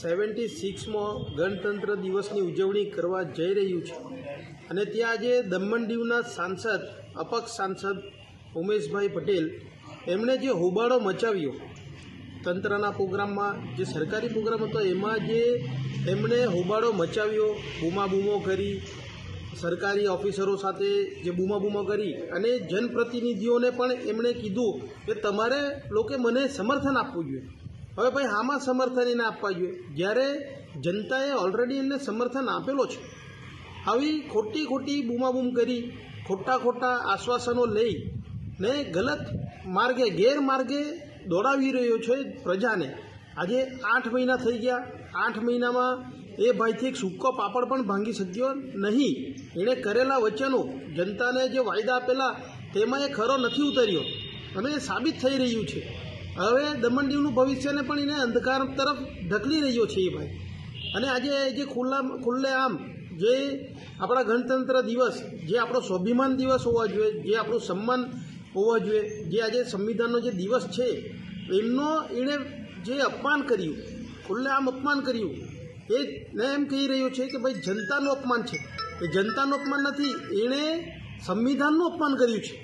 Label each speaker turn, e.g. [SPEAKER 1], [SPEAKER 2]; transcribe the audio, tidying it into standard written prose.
[SPEAKER 1] 76માં ગણતંત્ર દિવસની ઉજવણી કરવા જઈ રહ્યું છે અને ત્યાં આજે દમણ દીવના સાંસદ અપક્ષ સાંસદ ઉમેશભાઈ પટેલ એમણે જે હોબાળો મચાવ્યો તંત્રના પ્રોગ્રામમાં, જે સરકારી પ્રોગ્રામ હતો એમાં જે એમણે હોબાળો મચાવ્યો, બૂમાબૂમો કરી, સરકારી ઓફિસરો સાથે જે બૂમાબૂમો કરી અને જનપ્રતિનિધિઓને પણ એમણે કીધું કે તમારે લોકો મને સમર્થન આપવું જોઈએ. હવે ભાઈ આમાં સમર્થન એને આપવા જોઈએ જ્યારે જનતાએ ઓલરેડી એમને સમર્થન આપેલો છે. આવી ખોટી બૂમાબૂમ કરી, ખોટા આશ્વાસનો લઈ ને ગલત માર્ગે, ગેરમાર્ગે દોડાવી રહ્યો છે પ્રજાને. આજે 8 મહિના થઈ ગયા. 8 મહિનામાં એ ભાઈથી એક સૂકો પાપડ પણ ભાંગી શક્યો નહીં. એણે કરેલા વચનો, જનતાને જે વાયદા આપેલા તેમાં એ ખરો નથી ઉતર્યો અને એ સાબિત થઈ રહ્યું છે. હવે દમણ દીવનું ભવિષ્યને પણ એને અંધકાર તરફ ઢકલી રહ્યો છે એ ભાઈ. અને આજે જે ખુલ્લેઆમ જે આપણા ગણતંત્ર દિવસ, જે આપણો સ્વાભિમાન દિવસ હોવા જોઈએ, જે આપણું સન્માન હોવા જોઈએ, જે આજે સંવિધાનનો જે દિવસ છે એમનો એણે જે અપમાન કર્યું, ખુલ્લેઆમ અપમાન કર્યું, એ એમ કહી રહ્યો છે કે ભાઈ જનતાનું અપમાન છે. એ જનતાનું અપમાન નથી, એણે સંવિધાનનું અપમાન કર્યું છે.